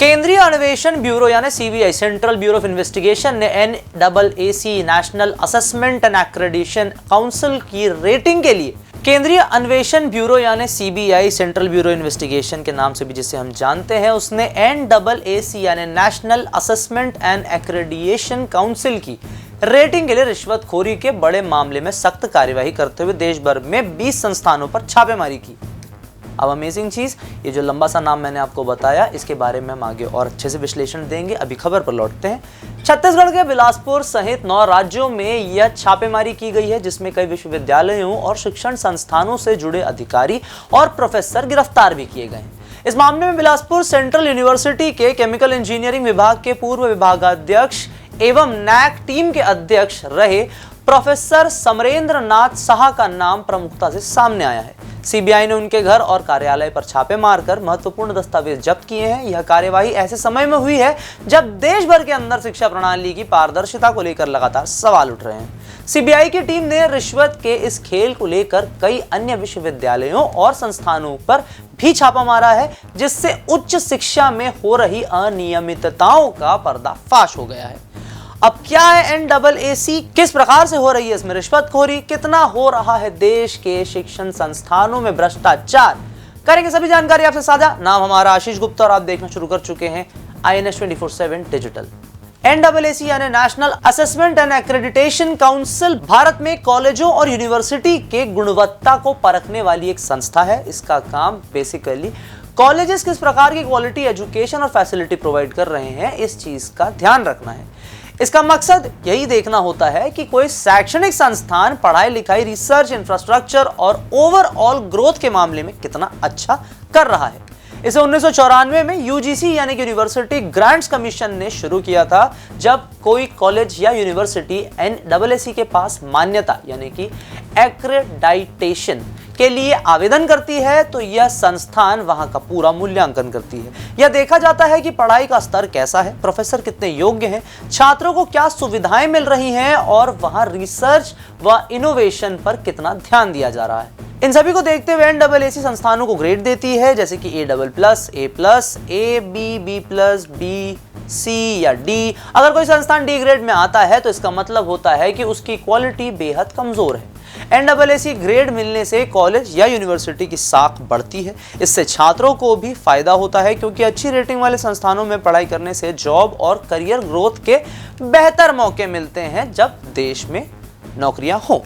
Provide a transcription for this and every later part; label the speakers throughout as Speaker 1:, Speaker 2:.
Speaker 1: केंद्रीय अन्वेषण ब्यूरो यानी CBI central bureau of investigation ने NAC national assessment and accreditation council की रेटिंग के लिए केंद्रीय अन्वेषण ब्यूरो यानी सीबीआई सेंट्रल ब्यूरो इन्वेस्टिगेशन के नाम से भी जिसे हम जानते हैं, उसने एनएसी यानी national assessment and accreditation council की रेटिंग के लिए रिश्वतखोरी के बड़े मामले में सख्त कार्यवाही करते हुए देश भर में 20 संस्थानों पर छापेमारी की। अब अमेजिंग चीज, ये जो लंबा सा नाम मैंने आपको बताया, इसके बारे में हम आगे और अच्छे से विश्लेषण देंगे। अभी खबर पर लौटते हैं। छत्तीसगढ़ के बिलासपुर सहित 9 राज्यों में यह छापेमारी की गई है, जिसमें कई विश्वविद्यालयों और शिक्षण संस्थानों से जुड़े अधिकारी और प्रोफेसर गिरफ्तार भी किए गए हैं। इस मामले में बिलासपुर सेंट्रल यूनिवर्सिटी के केमिकल इंजीनियरिंग विभाग के पूर्व विभागाध्यक्ष एवं नैक टीम के अध्यक्ष रहे प्रोफेसर समरेंद्र नाथ साहा का नाम प्रमुखता से सामने आया है। सीबीआई ने उनके घर और कार्यालय पर छापे मारकर महत्वपूर्ण दस्तावेज जब्त किए हैं। यह कार्यवाही ऐसे समय में हुई है जब देश भर के अंदर शिक्षा प्रणाली की पारदर्शिता को लेकर लगातार सवाल उठ रहे हैं। सीबीआई की टीम ने रिश्वत के इस खेल को लेकर कई अन्य विश्वविद्यालयों और संस्थानों पर भी छापा मारा है, जिससे उच्च शिक्षा में हो रही अनियमितताओं का पर्दाफाश हो गया है। अब क्या है एनएसी, किस प्रकार से हो रही है इसमें रिश्वतखोरी, कितना हो रहा है देश के शिक्षण संस्थानों में भ्रष्टाचार, करेंगे सभी जानकारी आपसे साझा। नाम हमारा आशीष गुप्ता और आप देखना शुरू कर चुके हैं INS 24/7 डिजिटल। एनएसी यानी national assessment and accreditation council Bharat में कॉलेजों और यूनिवर्सिटी के गुणवत्ता को परखने वाली एक संस्था है। इसका काम बेसिकली कॉलेजेस किस प्रकार की क्वालिटी एजुकेशन और फैसिलिटी प्रोवाइड कर रहे हैं, इस चीज का ध्यान रखना है। इसका मकसद यही देखना होता है कि कोई शैक्षणिक संस्थान पढ़ाई लिखाई, रिसर्च, इंफ्रास्ट्रक्चर और ओवरऑल ग्रोथ के मामले में कितना अच्छा कर रहा है। इसे 1994 में यूजीसी यानी कि यूनिवर्सिटी ग्रांट्स कमीशन ने शुरू किया था। जब कोई कॉलेज या यूनिवर्सिटी एनएसी के पास मान्यता यानी कि एक्रेडिटेशन के लिए आवेदन करती है, तो यह संस्थान वहां का पूरा मूल्यांकन करती है। यह देखा जाता है कि पढ़ाई का स्तर कैसा है, प्रोफेसर कितने योग्य हैं, छात्रों को क्या सुविधाएं मिल रही हैं और वहां रिसर्च व इनोवेशन पर कितना ध्यान दिया जा रहा है। इन सभी को देखते हुए एनएसी संस्थानों को ग्रेड देती है, जैसे कि A+, B+, B, C या D। अगर कोई संस्थान डी ग्रेड में आता है तो इसका मतलब होता है कि उसकी क्वालिटी बेहद कमजोर है। एनएसी ग्रेड मिलने से कॉलेज या यूनिवर्सिटी की साख बढ़ती है। इससे छात्रों को भी फायदा होता है, क्योंकि अच्छी रेटिंग वाले संस्थानों में पढ़ाई करने से जॉब और करियर ग्रोथ के बेहतर मौके मिलते हैं जब देश में नौकरियां हो।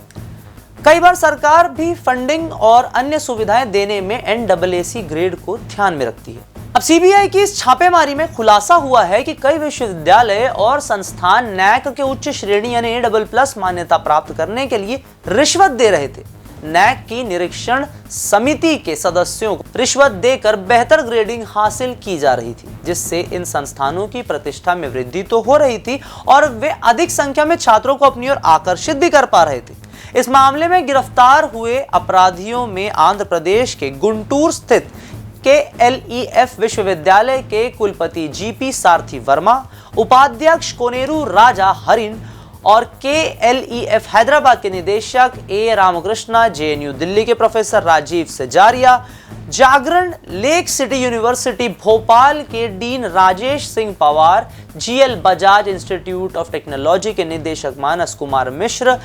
Speaker 1: कई बार सरकार भी फंडिंग और अन्य सुविधाएं देने में एनएसी ग्रेड को ध्यान में रखती है। अब सीबीआई की इस छापेमारी में खुलासा हुआ है कि कई विश्वविद्यालय और संस्थान नैक के उच्च श्रेणी यानी A++ मान्यता प्राप्त करने के लिए रिश्वत दे रहे थे। नैक की निरीक्षण समिति के सदस्यों को रिश्वत देकर बेहतर ग्रेडिंग हासिल की जा रही थी, जिससे इन संस्थानों की प्रतिष्ठा में वृद्धि तो हो रही थी और वे अधिक संख्या में छात्रों को अपनी ओर आकर्षित भी कर पा रहे थे। इस मामले में गिरफ्तार हुए अपराधियों में आंध्र प्रदेश के गुंटूर स्थित KLEF विश्वविद्यालय के कुलपति GP सारथी वर्मा, उपाध्यक्ष कोनेरू राजा हरिन और KLEF हैदराबाद के निदेशक A रामकृष्णा, JNU दिल्ली के प्रोफेसर राजीव सजारिया, जागरण लेक सिटी यूनिवर्सिटी भोपाल के dean Rajesh Singh Pawar, GL Bajaj institute of technology के निदेशक मानस कुमार मिश्र,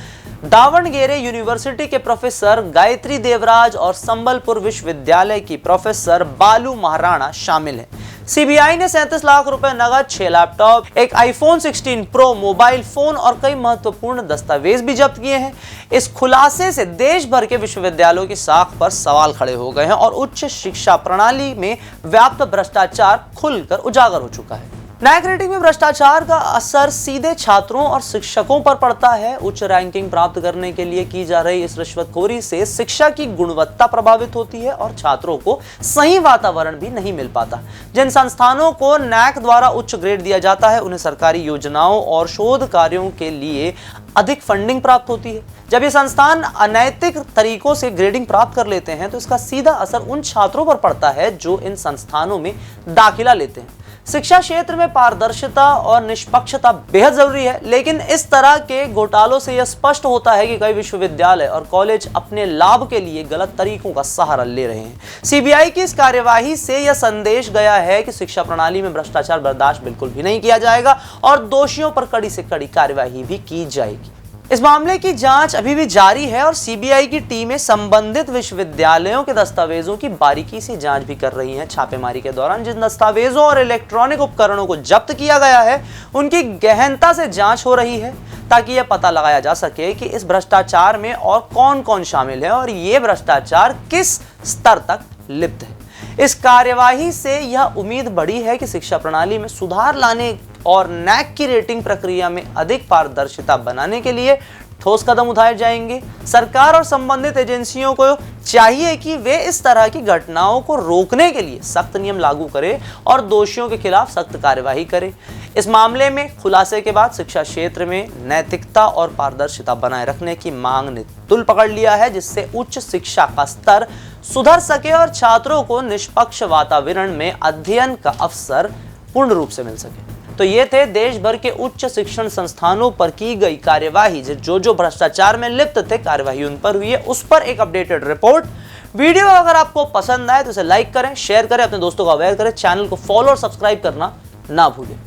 Speaker 1: दावणगेरे यूनिवर्सिटी के प्रोफेसर गायत्री देवराज और संबलपुर विश्वविद्यालय की प्रोफेसर बालू महाराणा शामिल हैं। सीबीआई ने 37 लाख रुपए नगद, 6 लैपटॉप, एक iPhone 16 Pro मोबाइल फोन और कई महत्वपूर्ण दस्तावेज भी जब्त किए हैं। इस खुलासे से देश भर के विश्वविद्यालयों की साख पर सवाल खड़े हो गए हैं और उच्च शिक्षा प्रणाली में व्याप्त भ्रष्टाचार खुलकर उजागर हो चुका है। नैक रेटिंग में भ्रष्टाचार का असर सीधे छात्रों और शिक्षकों पर पड़ता है। उच्च रैंकिंग प्राप्त करने के लिए की जा रही इस रिश्वतखोरी से शिक्षा की गुणवत्ता प्रभावित होती है और छात्रों को सही वातावरण भी नहीं मिल पाता। जिन संस्थानों को नैक द्वारा उच्च ग्रेड दिया जाता है, उन्हें सरकारी योजनाओं और शोध कार्यों के लिए अधिक फंडिंग प्राप्त होती है। जब ये संस्थान अनैतिक तरीकों से ग्रेडिंग प्राप्त कर लेते हैं, तो इसका सीधा असर उन छात्रों पर पड़ता है जो इन संस्थानों में दाखिला लेते हैं। शिक्षा क्षेत्र में पारदर्शिता और निष्पक्षता बेहद जरूरी है, लेकिन इस तरह के घोटालों से यह स्पष्ट होता है कि कई विश्वविद्यालय और कॉलेज अपने लाभ के लिए गलत तरीकों का सहारा ले रहे हैं। सीबीआई की इस कार्यवाही से यह संदेश गया है कि शिक्षा प्रणाली में भ्रष्टाचार बर्दाश्त बिल्कुल भी नहीं किया जाएगा और दोषियों पर कड़ी से कड़ी कार्यवाही भी की जाएगी। इस मामले की जांच अभी भी जारी है और सीबीआई की टीमें संबंधित विश्वविद्यालयों के दस्तावेजों की बारीकी से जांच भी कर रही हैं। छापेमारी के दौरान जिन दस्तावेजों और इलेक्ट्रॉनिक उपकरणों को जब्त किया गया है, उनकी गहनता से जांच हो रही है ताकि यह पता लगाया जा सके कि इस भ्रष्टाचार में और कौन कौन शामिल है और ये भ्रष्टाचार किस स्तर तक लिप्त है। इस कार्यवाही से यह उम्मीद बढ़ी है कि शिक्षा प्रणाली में सुधार लाने और नैक की रेटिंग प्रक्रिया में अधिक पारदर्शिता बनाने के लिए ठोस कदम उठाए जाएंगे। सरकार और संबंधित एजेंसियों को चाहिए कि वे इस तरह की घटनाओं को रोकने के लिए सख्त नियम लागू करें और दोषियों के खिलाफ सख्त कार्यवाही करें। इस मामले में खुलासे के बाद शिक्षा क्षेत्र में नैतिकता और पारदर्शिता बनाए रखने की मांग ने तुल पकड़ लिया है, जिससे उच्च शिक्षा का स्तर सुधर सके और छात्रों को निष्पक्ष वातावरण में अध्ययन का अवसर पूर्ण रूप से मिल सके। तो ये थे देश भर के उच्च शिक्षण संस्थानों पर की गई कार्यवाही। जो भ्रष्टाचार में लिप्त थे, कार्यवाही उन पर हुई है, उस पर एक अपडेटेड रिपोर्ट। वीडियो अगर आपको पसंद आए तो इसे लाइक करें, शेयर करें, अपने दोस्तों को अवेयर करें, चैनल को फॉलो और सब्सक्राइब करना ना भूलें।